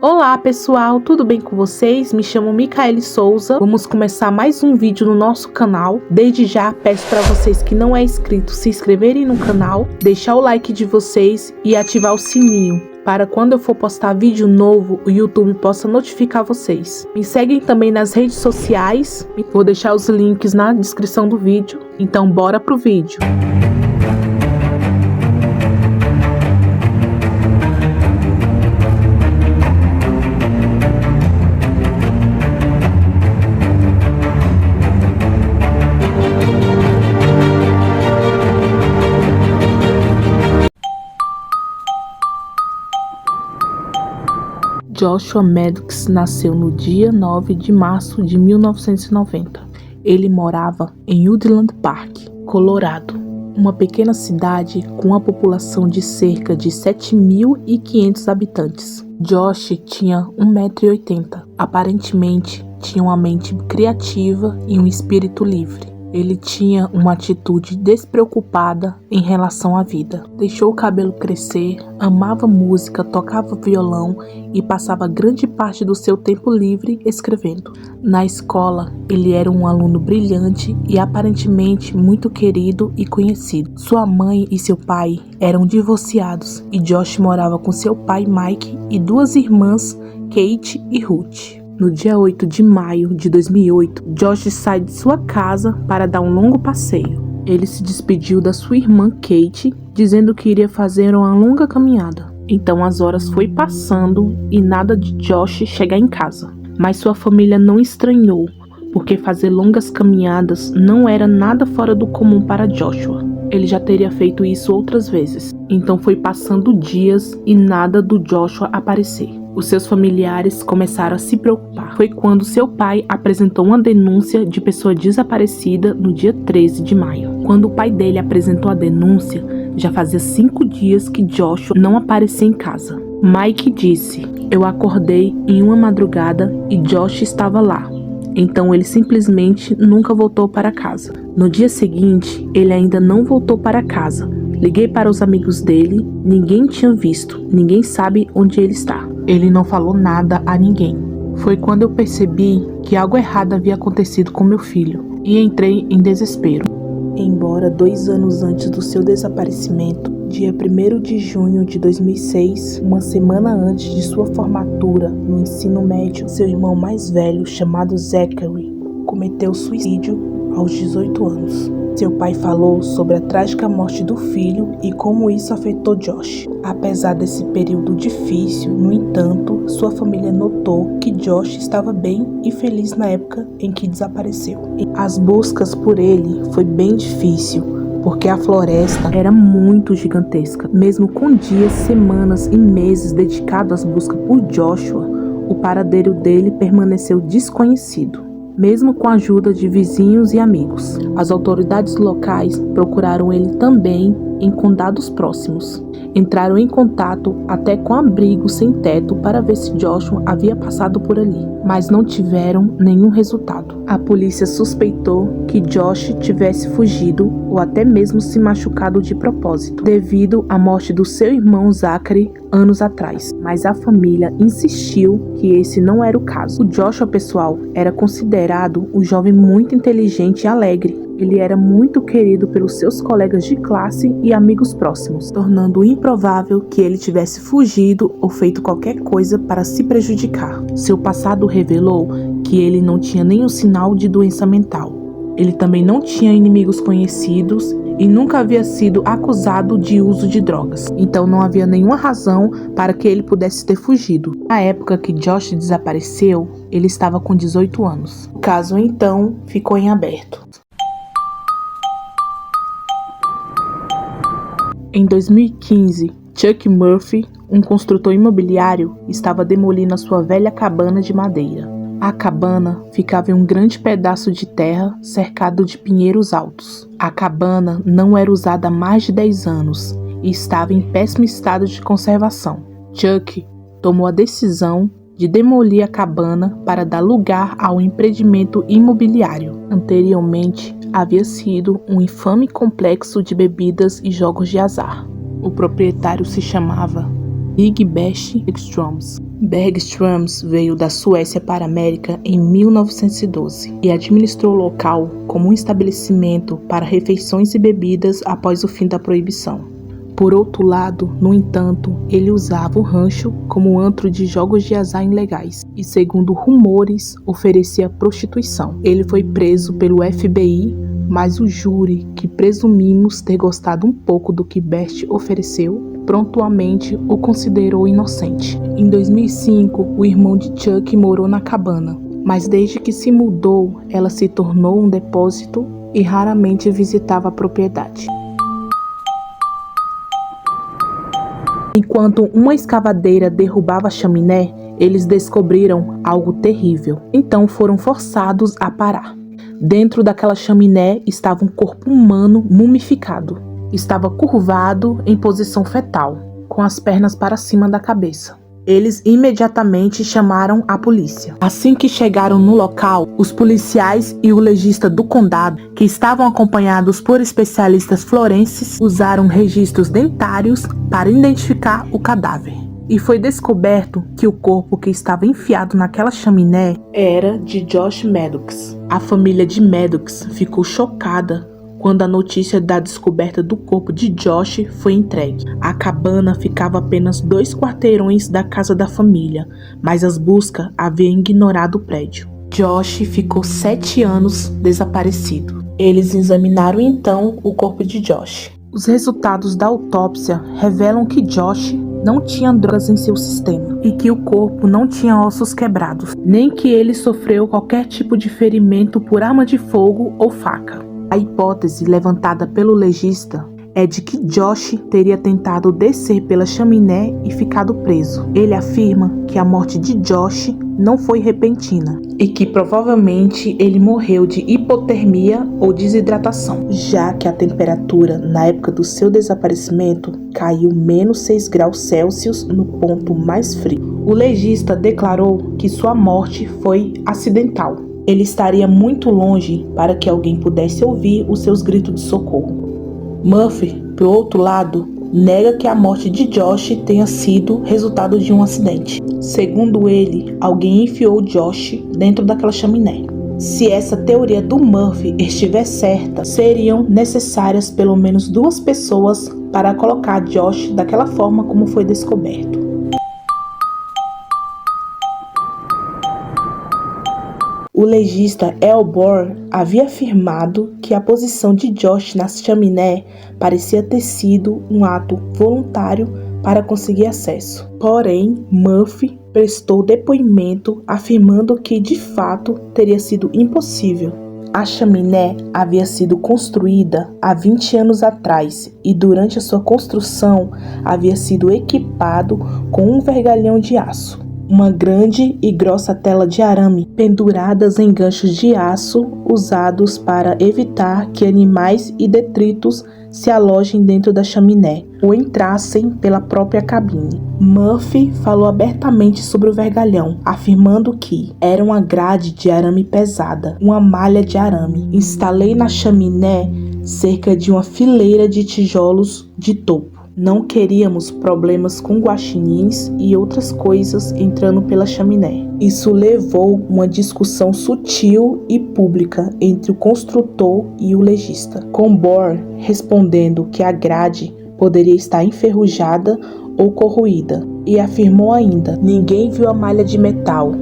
Olá pessoal, tudo bem com vocês? Me chamo Micaele Souza. Vamos começar mais um vídeo no nosso canal. Desde já peço para vocês que não é inscrito se inscreverem no canal, deixar o like de vocês e ativar o sininho para quando eu for postar vídeo novo o YouTube possa notificar vocês. Me seguem também nas redes sociais, vou deixar os links na descrição do vídeo. Então bora pro vídeo. Joshua Maddox nasceu no dia 9 de março de 1990. Ele morava em Woodland Park, Colorado, uma pequena cidade com uma população de cerca de 7.500 habitantes. Josh tinha 1,80 m. Aparentemente, tinha uma mente criativa e um espírito livre. Ele tinha uma atitude despreocupada em relação à vida. Deixou o cabelo crescer, amava música, tocava violão e passava grande parte do seu tempo livre escrevendo. Na escola, ele era um aluno brilhante e aparentemente muito querido e conhecido. Sua mãe e seu pai eram divorciados e Josh morava com seu pai Mike e duas irmãs, Kate e Ruth. No dia 8 de maio de 2008, Josh sai de sua casa para dar um longo passeio. Ele se despediu da sua irmã Kate, dizendo que iria fazer uma longa caminhada. Então as horas foi passando e nada de Josh chegar em casa. Mas sua família não estranhou, porque fazer longas caminhadas não era nada fora do comum para Joshua. Ele já teria feito isso outras vezes. Então foi passando dias e nada do Joshua aparecer. Os seus familiares começaram a se preocupar. Foi quando seu pai apresentou uma denúncia de pessoa desaparecida no dia 13 de maio. Quando o pai dele apresentou a denúncia, já fazia 5 dias que Joshua não aparecia em casa. Mike disse: "Eu acordei em uma madrugada e Josh estava lá. Então ele simplesmente nunca voltou para casa. No dia seguinte, ele ainda não voltou para casa. Liguei para os amigos dele, ninguém tinha visto, ninguém sabe onde ele está. Ele não falou nada a ninguém. Foi quando eu percebi que algo errado havia acontecido com meu filho e entrei em desespero." Embora 2 anos antes do seu desaparecimento, dia 1º de junho de 2006, uma semana antes de sua formatura no ensino médio, seu irmão mais velho, chamado Zachary, cometeu suicídio aos 18 anos. Seu pai falou sobre a trágica morte do filho e como isso afetou Josh. Apesar desse período difícil, no entanto, sua família notou que Josh estava bem e feliz na época em que desapareceu. As buscas por ele foi bem difícil, porque a floresta era muito gigantesca. Mesmo com dias, semanas e meses dedicados às buscas por Joshua, o paradeiro dele permaneceu desconhecido. Mesmo com a ajuda de vizinhos e amigos, as autoridades locais procuraram ele também em condados próximos. Entraram em contato até com abrigos sem teto para ver se Joshua havia passado por ali, mas não tiveram nenhum resultado. A polícia suspeitou que Josh tivesse fugido ou até mesmo se machucado de propósito, devido à morte do seu irmão Zachary anos atrás, mas a família insistiu que esse não era o caso. O Joshua, pessoal, era considerado um jovem muito inteligente e alegre. Ele era muito querido pelos seus colegas de classe e amigos próximos, tornando improvável que ele tivesse fugido ou feito qualquer coisa para se prejudicar. Seu passado revelou que ele não tinha nenhum sinal de doença mental. Ele também não tinha inimigos conhecidos e nunca havia sido acusado de uso de drogas. Então não havia nenhuma razão para que ele pudesse ter fugido. Na época que Josh desapareceu, ele estava com 18 anos. O caso então ficou em aberto. Em 2015, Chuck Murphy, um construtor imobiliário, estava demolindo a sua velha cabana de madeira. A cabana ficava em um grande pedaço de terra cercado de pinheiros altos. A cabana não era usada há mais de 10 anos e estava em péssimo estado de conservação. Chuck tomou a decisão de demolir a cabana para dar lugar ao empreendimento imobiliário. Anteriormente, havia sido um infame complexo de bebidas e jogos de azar. O proprietário se chamava Big Bash Extremes. Bergströms veio da Suécia para a América em 1912 e administrou o local como um estabelecimento para refeições e bebidas após o fim da proibição. Por outro lado, no entanto, ele usava o rancho como antro de jogos de azar ilegais e, segundo rumores, oferecia prostituição. Ele foi preso pelo FBI, mas o júri, que presumimos ter gostado um pouco do que Bert ofereceu, prontamente o considerou inocente. Em 2005, o irmão de Chuck morou na cabana, mas desde que se mudou, ela se tornou um depósito e raramente visitava a propriedade. Enquanto uma escavadeira derrubava a chaminé, eles descobriram algo terrível. Então foram forçados a parar. Dentro daquela chaminé estava um corpo humano mumificado. Estava curvado em posição fetal, com as pernas para cima da cabeça. Eles imediatamente chamaram a polícia. Assim que chegaram no local, os policiais e o legista do condado, que estavam acompanhados por especialistas forenses, usaram registros dentários para identificar o cadáver. E foi descoberto que o corpo que estava enfiado naquela chaminé era de Josh Maddox. A família de Maddox ficou chocada quando a notícia da descoberta do corpo de Josh foi entregue. A cabana ficava apenas 2 quarteirões da casa da família, mas as buscas haviam ignorado o prédio. Josh ficou 7 anos desaparecido. Eles examinaram então o corpo de Josh. Os resultados da autópsia revelam que Josh não tinha drogas em seu sistema e que o corpo não tinha ossos quebrados, nem que ele sofreu qualquer tipo de ferimento por arma de fogo ou faca. A hipótese levantada pelo legista é de que Josh teria tentado descer pela chaminé e ficado preso. Ele afirma que a morte de Josh não foi repentina e que provavelmente ele morreu de hipotermia ou desidratação, já que a temperatura na época do seu desaparecimento caiu menos 6 graus Celsius no ponto mais frio. O legista declarou que sua morte foi acidental. Ele estaria muito longe para que alguém pudesse ouvir os seus gritos de socorro. Murphy, por outro lado, nega que a morte de Josh tenha sido resultado de um acidente. Segundo ele, alguém enfiou Josh dentro daquela chaminé. Se essa teoria do Murphy estiver certa, seriam necessárias pelo menos 2 pessoas para colocar Josh daquela forma como foi descoberto. O legista Elbor havia afirmado que a posição de Josh na chaminé parecia ter sido um ato voluntário para conseguir acesso. Porém, Murphy prestou depoimento afirmando que, de fato, teria sido impossível. A chaminé havia sido construída há 20 anos atrás e, durante a sua construção, havia sido equipado com um vergalhão de aço, uma grande e grossa tela de arame penduradas em ganchos de aço usados para evitar que animais e detritos se alojem dentro da chaminé ou entrassem pela própria cabine. Murphy falou abertamente sobre o vergalhão, afirmando que era uma grade de arame pesada, uma malha de arame. Instalei na chaminé cerca de uma fileira de tijolos de topo. Não queríamos problemas com guaxinins e outras coisas entrando pela chaminé. Isso levou uma discussão sutil e pública entre o construtor e o legista, com Bohr respondendo que a grade poderia estar enferrujada ou corroída, e afirmou ainda: ninguém viu a malha de metal,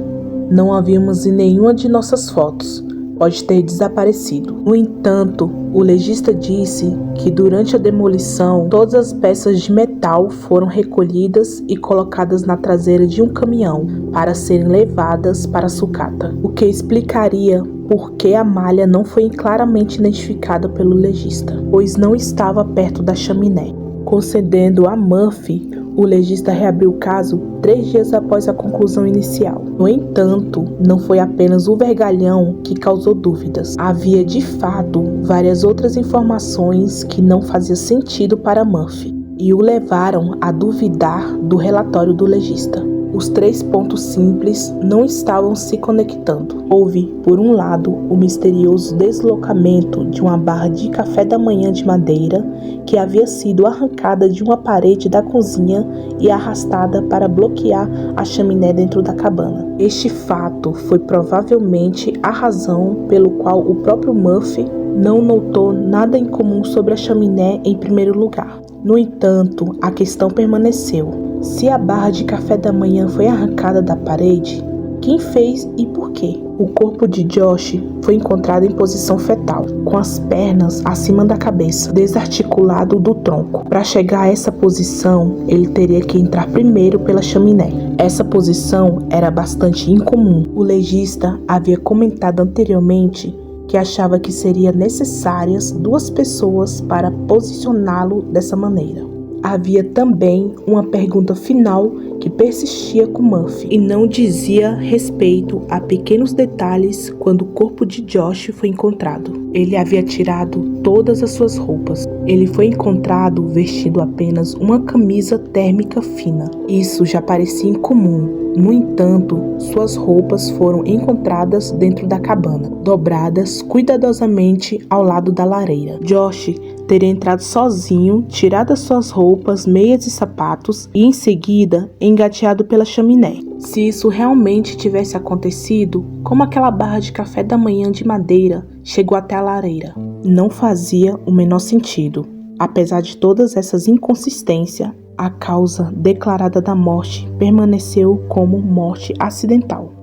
não a vimos em nenhuma de nossas fotos, pode ter desaparecido. No entanto, o legista disse que durante a demolição, todas as peças de metal foram recolhidas e colocadas na traseira de um caminhão para serem levadas para a sucata, o que explicaria por que a malha não foi claramente identificada pelo legista, pois não estava perto da chaminé. Concedendo a Murphy, o legista reabriu o caso 3 dias após a conclusão inicial. No entanto, não foi apenas o vergalhão que causou dúvidas. Havia, de fato, várias outras informações que não faziam sentido para Murphy e o levaram a duvidar do relatório do legista. Os 3 pontos simples não estavam se conectando. Houve, por um lado, o misterioso deslocamento de uma barra de café da manhã de madeira que havia sido arrancada de uma parede da cozinha e arrastada para bloquear a chaminé dentro da cabana. Este fato foi provavelmente a razão pelo qual o próprio Murphy não notou nada em comum sobre a chaminé em primeiro lugar. No entanto, a questão permaneceu. Se a barra de café da manhã foi arrancada da parede, quem fez e por quê? O corpo de Josh foi encontrado em posição fetal, com as pernas acima da cabeça, desarticulado do tronco. Para chegar a essa posição, ele teria que entrar primeiro pela chaminé. Essa posição era bastante incomum. O legista havia comentado anteriormente que achava que seriam necessárias 2 pessoas para posicioná-lo dessa maneira. Havia também uma pergunta final que persistia com Murphy e não dizia respeito a pequenos detalhes quando o corpo de Josh foi encontrado. Ele havia tirado todas as suas roupas. Ele foi encontrado vestindo apenas uma camisa térmica fina. Isso já parecia incomum. No entanto, suas roupas foram encontradas dentro da cabana, dobradas cuidadosamente ao lado da lareira. Josh teria entrado sozinho, tirado as suas roupas, meias e sapatos e em seguida engateado pela chaminé. Se isso realmente tivesse acontecido, como aquela barra de café da manhã de madeira chegou até a lareira? Não fazia o menor sentido. Apesar de todas essas inconsistências, a causa declarada da morte permaneceu como morte acidental.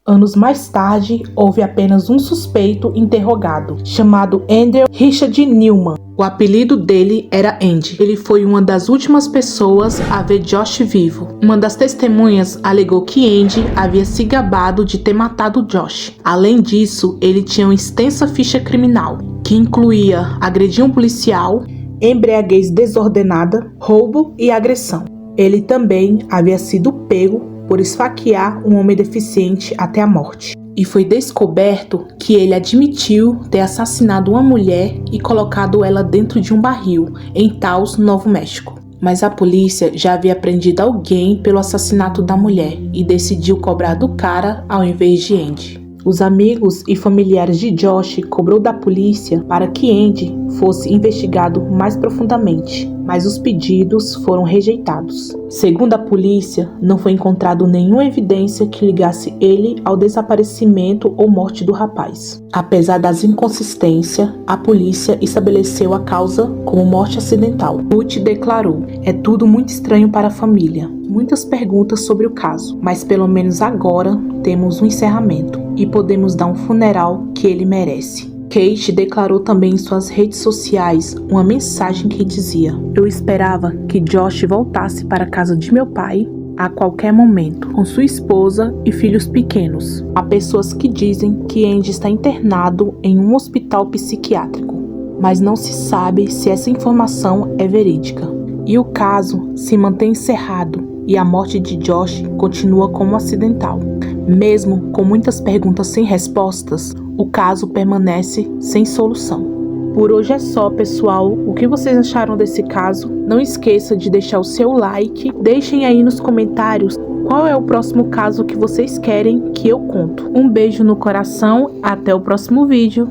Anos mais tarde, houve apenas um suspeito interrogado, chamado Andrew Richard Newman. O apelido dele era Andy. Ele foi uma das últimas pessoas a ver Josh vivo. Uma das testemunhas alegou que Andy havia se gabado de ter matado Josh. Além disso, ele tinha uma extensa ficha criminal, que incluía agredir um policial, embriaguez desordenada, roubo e agressão. Ele também havia sido pego por esfaquear um homem deficiente até a morte. E foi descoberto que ele admitiu ter assassinado uma mulher e colocado ela dentro de um barril em Taos, Novo México. Mas a polícia já havia prendido alguém pelo assassinato da mulher e decidiu cobrar do cara ao invés de Andy. Os amigos e familiares de Josh cobrou da polícia para que Andy fosse investigado mais profundamente, mas os pedidos foram rejeitados. Segundo a polícia, não foi encontrado nenhuma evidência que ligasse ele ao desaparecimento ou morte do rapaz. Apesar das inconsistências, a polícia estabeleceu a causa como morte acidental. Ruth declarou: "É tudo muito estranho para a família. Muitas perguntas sobre o caso, mas pelo menos agora temos um encerramento e podemos dar um funeral que ele merece." Kate declarou também em suas redes sociais uma mensagem que dizia: "Eu esperava que Josh voltasse para a casa de meu pai a qualquer momento, com sua esposa e filhos pequenos." Há pessoas que dizem que Andy está internado em um hospital psiquiátrico, mas não se sabe se essa informação é verídica. E o caso se mantém encerrado e a morte de Josh continua como acidental. Mesmo com muitas perguntas sem respostas, o caso permanece sem solução. Por hoje é só, pessoal. O que vocês acharam desse caso? Não esqueça de deixar o seu like. Deixem aí nos comentários qual é o próximo caso que vocês querem que eu conto. Um beijo no coração. Até o próximo vídeo.